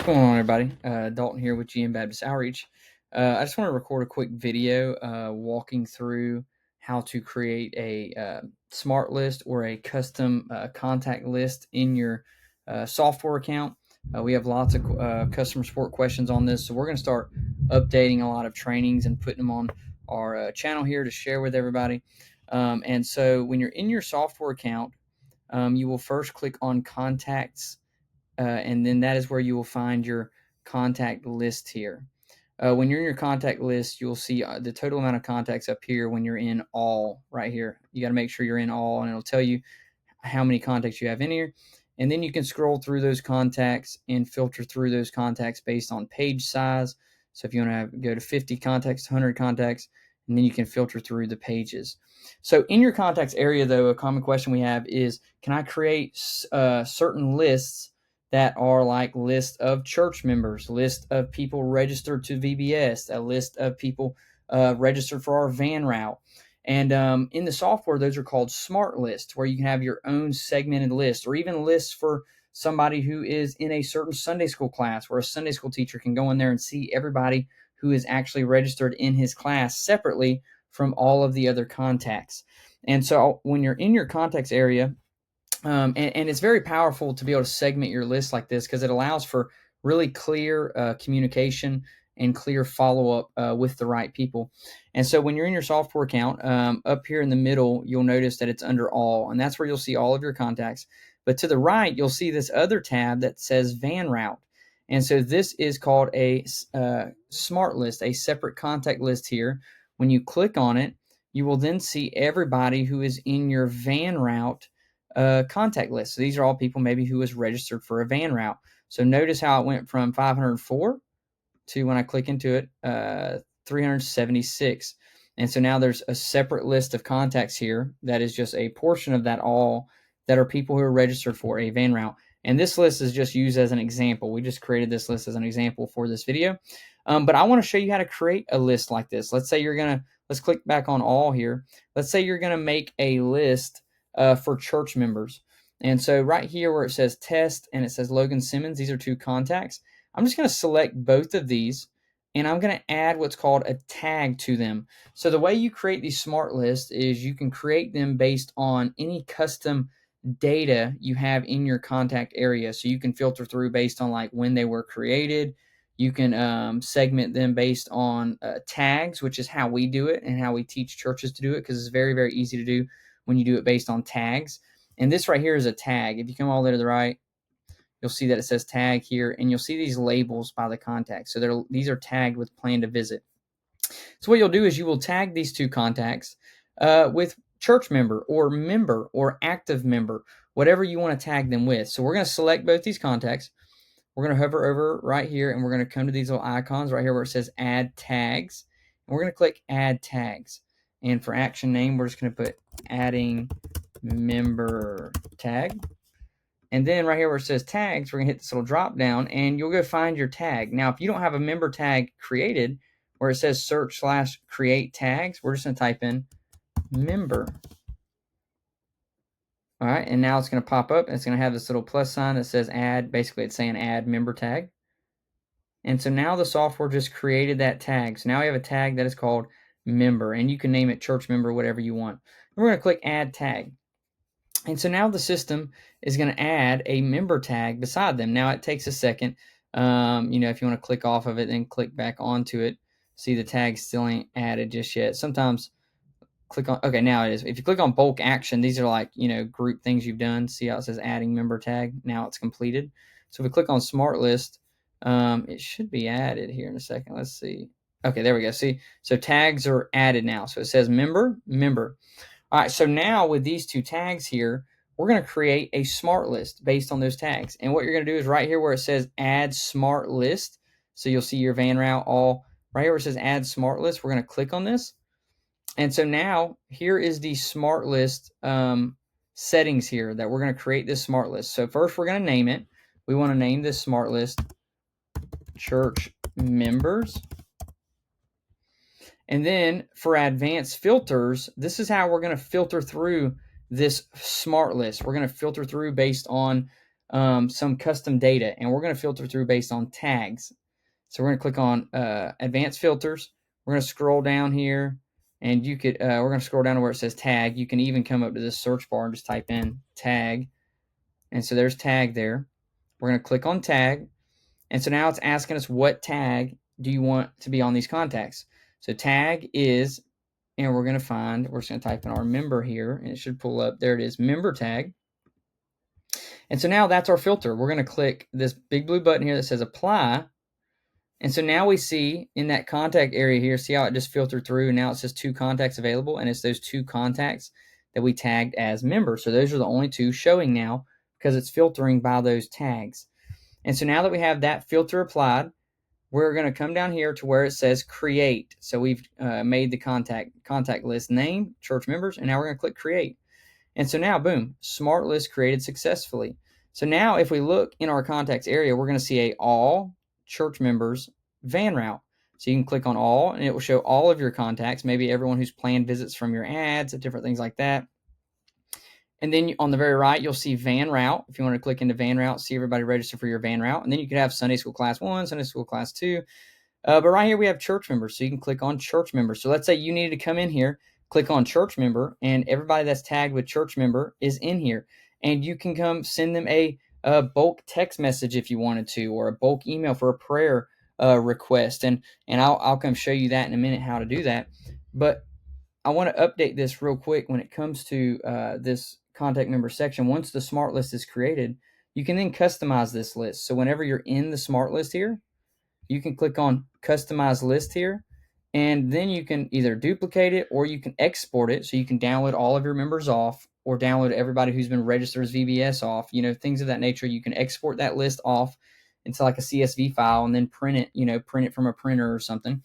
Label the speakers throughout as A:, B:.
A: What's going on, everybody? Dalton here with GM Baptist Outreach. I just want to record a quick video walking through how to create a smart list or a custom contact list in your software account. We have lots of customer support questions on this, so we're going to start updating a lot of trainings and putting them on our channel here to share with everybody. And so when you're in your software account, you will first click on Contacts, and then that is where you will find your contact list here. When you're in your contact list, you'll see the total amount of contacts up here when you're in all right here. You got to make sure you're in all, and it'll tell you how many contacts you have in here. And then you can scroll through those contacts and filter through those contacts based on page size. So if you want to go to 50 contacts, 100 contacts, and then you can filter through the pages. So in your contacts area, though, a common question we have is, can I create certain lists that are like list of church members, list of people registered to VBS, a list of people registered for our van route. And in the software, those are called smart lists, where you can have your own segmented list, or even lists for somebody who is in a certain Sunday school class, where a Sunday school teacher can go in there and see everybody who is actually registered in his class separately from all of the other contacts. And so when you're in your contacts area, and it's very powerful to be able to segment your list like this, because it allows for really clear communication and clear follow-up with the right people. And so when you're in your software account, up here in the middle, you'll notice that it's under all, and that's where you'll see all of your contacts. But to the right, you'll see this other tab that says van route. And so this is called a smart list, a separate contact list here. When you click on it, you will then see everybody who is in your van route contact list. So these are all people maybe who was registered for a van route. So notice how it went from 504 to, when I click into it, 376. And so now there's a separate list of contacts here that is just a portion of that all that are people who are registered for a van route. And this list is just used as an example. We just created this list as an example for this video. But I want to show you how to create a list like this. Let's say let's click back on all here. Let's say you're going to make a list for church members. And so right here where it says test and it says Logan Simmons, these are two contacts. I'm just going to select both of these, and I'm going to add what's called a tag to them. So the way you create these smart lists is you can create them based on any custom data you have in your contact area. So you can filter through based on like when they were created. You can segment them based on tags, which is how we do it and how we teach churches to do it, because it's very, very easy to do when you do it based on tags. And this right here is a tag. If you come all the way to the right, you'll see that it says tag here, and you'll see these labels by the contact. So these are tagged with plan to visit. So what you'll do is you will tag these two contacts with church member or active member, whatever you want to tag them with. So we're going to select both these contacts. We're going to hover over right here, and we're going to come to these little icons right here where it says add tags. And we're going to click add tags. And for action name, we're just going to put adding member tag. And then right here where it says tags, we're going to hit this little drop down, and you'll go find your tag. Now, if you don't have a member tag created where it says search/create tags, we're just going to type in member. All right, and now it's going to pop up, and it's going to have this little plus sign that says add. Basically, it's saying add member tag. And so now the software just created that tag. So now we have a tag that is called member, and you can name it church member, whatever you want. And we're going to click add tag. And so now the system is going to add a member tag beside them. Now it takes a second. If you want to click off of it, then click back onto it. See, the tag still ain't added just yet. Sometimes click on, okay, now it is. If you click on bulk action, these are like, group things you've done. See how it says adding member tag? Now it's completed. So if we click on smart list, it should be added here in a second. Let's see. Okay, there we go. See, so tags are added now. So it says member. All right, so now with these two tags here, we're going to create a smart list based on those tags. And what you're going to do is right here where it says add smart list. So you'll see your van route all right here where it says add smart list. We're going to click on this. And so now here is the smart list settings here that we're going to create this smart list. So first we're going to name it. We want to name this smart list church members. And then for advanced filters, this is how we're going to filter through this smart list. We're going to filter through based on some custom data, and we're going to filter through based on tags. So we're going to click on advanced filters. We're going to scroll down here, and you could we're going to scroll down to where it says tag. You can even come up to this search bar and just type in tag, and so there's tag there. We're going to click on tag, and so now it's asking us what tag do you want to be on these contacts. So tag is, and we're going to find, we're just going to type in our member here, and it should pull up. There it is, member tag. And so now that's our filter. We're going to click this big blue button here that says apply. And so now we see in that contact area here, see how it just filtered through, and now it says 2 contacts available, and it's those 2 contacts that we tagged as members. So those are the only 2 showing now because it's filtering by those tags. And so now that we have that filter applied, we're going to come down here to where it says create. So we've made the contact list name, church members, and now we're going to click create. And so now, boom, smart list created successfully. So now if we look in our contacts area, we're going to see a all church members van route. So you can click on all, and it will show all of your contacts, maybe everyone who's planned visits from your ads, different things like that. And then on the very right, you'll see van route. If you want to click into van route, see everybody register for your van route. And then you could have Sunday school class 1, Sunday school class 2. But right here we have church members, so you can click on church members. So let's say you needed to come in here, click on church member, and everybody that's tagged with church member is in here. And you can come send them a bulk text message if you wanted to, or a bulk email for a prayer request. And I'll come show you that in a minute how to do that. But I want to update this real quick when it comes to this contact member section. Once the smart list is created, you can then customize this list. So whenever you're in the smart list here, you can click on customize list here, and then you can either duplicate it or you can export it. So you can download all of your members off, or download everybody who's been registered as VBS off, things of that nature. You can export that list off into like a CSV file and then print it from a printer or something.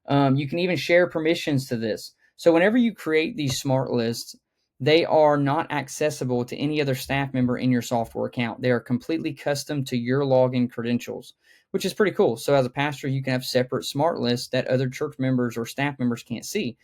A: You can even share permissions to this. So whenever you create these smart lists, they are not accessible to any other staff member in your software account. They are completely custom to your login credentials, which is pretty cool. So as a pastor, you can have separate smart lists that other church members or staff members can't see.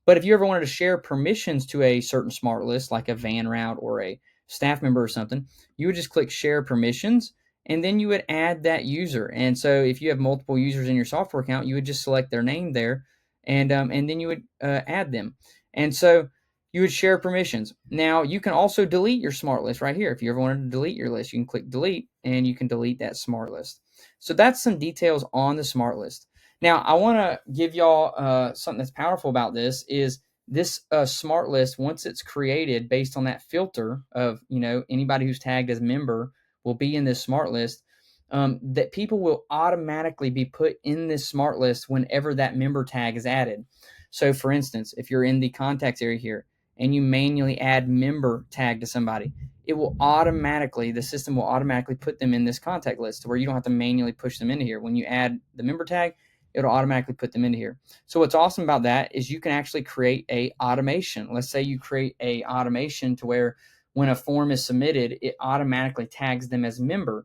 A: But if you ever wanted to share permissions to a certain smart list, like a van route or a staff member or something, you would just click share permissions, and then you would add that user. And so if you have multiple users in your software account, you would just select their name there, and then you would add them. And so you would share permissions. Now, you can also delete your smart list right here. If you ever wanted to delete your list, you can click delete, and you can delete that smart list. So that's some details on the smart list. Now, I want to give y'all something that's powerful about this is this smart list, once it's created based on that filter of, anybody who's tagged as member will be in this smart list, that people will automatically be put in this smart list whenever that member tag is added. So for instance, if you're in the contacts area here and you manually add member tag to somebody, the system will automatically put them in this contact list where you don't have to manually push them into here. When you add the member tag, it'll automatically put them into here. So what's awesome about that is you can actually create a automation. Let's say you create a automation to where when a form is submitted, it automatically tags them as member.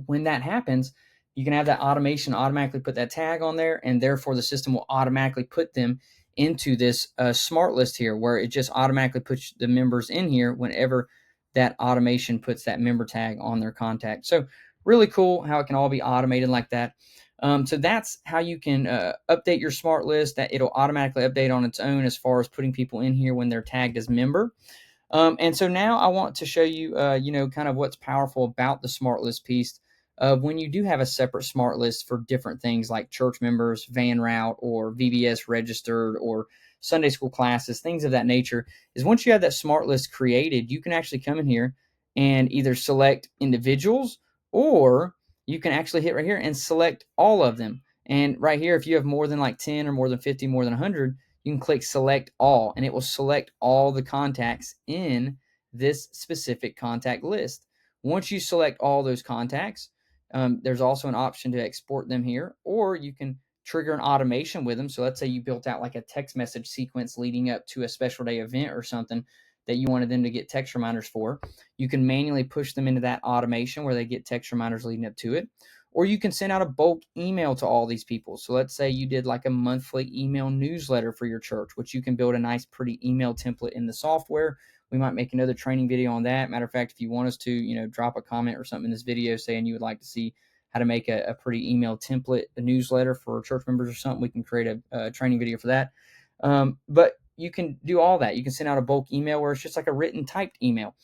A: When that happens, you can have that automation automatically put that tag on there, and therefore the system will automatically put them into this smart list here, where it just automatically puts the members in here whenever that automation puts that member tag on their contact. So really cool how it can all be automated like that. So that's how you can update your smart list, that it'll automatically update on its own as far as putting people in here when they're tagged as member. And so now I want to show you, kind of what's powerful about the smart list piece. When you do have a separate smart list for different things like church members, van route, or VBS registered, or Sunday school classes, things of that nature, is once you have that smart list created, you can actually come in here and either select individuals, or you can actually hit right here and select all of them. And right here, if you have more than like 10 or more than 50, more than 100, you can click select all, and it will select all the contacts in this specific contact list. Once you select all those contacts, there's also an option to export them here, or you can trigger an automation with them. So let's say you built out like a text message sequence leading up to a special day event or something that you wanted them to get text reminders for. You can manually push them into that automation where they get text reminders leading up to it. Or you can send out a bulk email to all these people. So let's say you did like a monthly email newsletter for your church, which you can build a nice, pretty email template in the software We might make another training video on that. Matter of fact, if you want us to, drop a comment or something in this video saying you would like to see how to make a pretty email template, a newsletter for church members or something, we can create a training video for that. But you can do all that. You can send out a bulk email where it's just like a written typed email.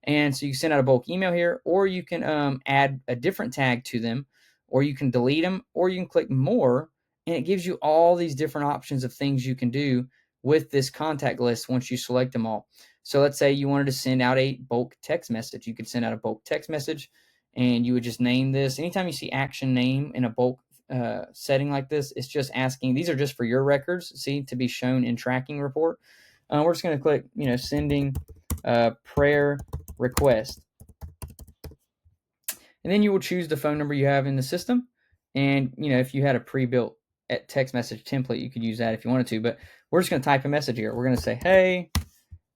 A: And so you can send out a bulk email here, or you can add a different tag to them, or you can delete them, or you can click more, and it gives you all these different options of things you can do with this contact list once you select them all. So let's say you wanted to send out a bulk text message. You could send out a bulk text message, and you would just name this. Anytime you see action name in a bulk setting like this, it's just asking. These are just for your records, see, to be shown in tracking report. We're just going to click, sending prayer request. And then you will choose the phone number you have in the system. And, if you had a pre-built text message template, you could use that if you wanted to. But we're just going to type a message here. We're going to say, hey,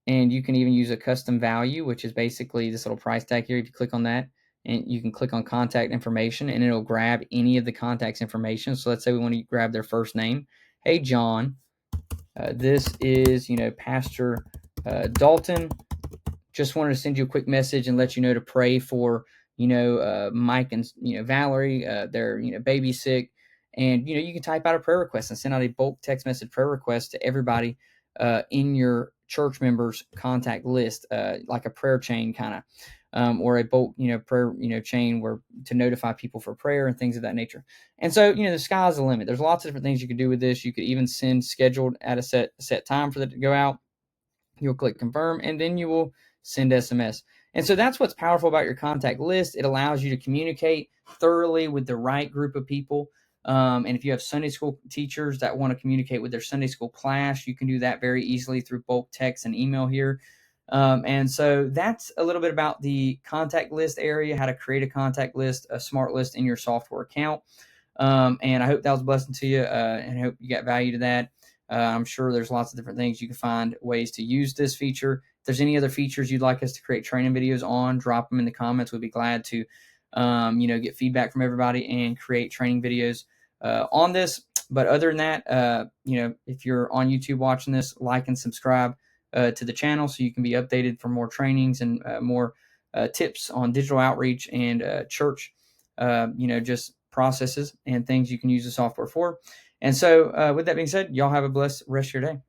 A: and you can even use a custom value, which is basically this little price tag here. If you click on that, and you can click on contact information, and it'll grab any of the contact's information. So let's say we want to grab their first name. Hey, John, this is, Pastor Dalton. Just wanted to send you a quick message and let you know to pray for, Mike and, Valerie, their, baby sick. And, you can type out a prayer request and send out a bulk text message prayer request to everybody in your church members contact list, like a prayer chain kind of, or a bulk, prayer, chain where to notify people for prayer and things of that nature. And so, the sky's the limit. There's lots of different things you could do with this. You could even send scheduled at a set time for that to go out. You'll click confirm, and then you will send SMS. And so that's what's powerful about your contact list. It allows you to communicate thoroughly with the right group of people. And if you have Sunday school teachers that want to communicate with their Sunday school class, you can do that very easily through bulk text and email here. And so that's a little bit about the contact list area, how to create a contact list, a smart list in your software account. And I hope that was a blessing to you, and I hope you got value to that. I'm sure there's lots of different things you can find ways to use this feature. If there's any other features you'd like us to create training videos on, drop them in the comments. We'd be glad to, get feedback from everybody and create training videos on this. But other than that, if you're on YouTube watching this, like and subscribe to the channel so you can be updated for more trainings and more tips on digital outreach and church, just processes and things you can use the software for. And so with that being said, y'all have a blessed rest of your day.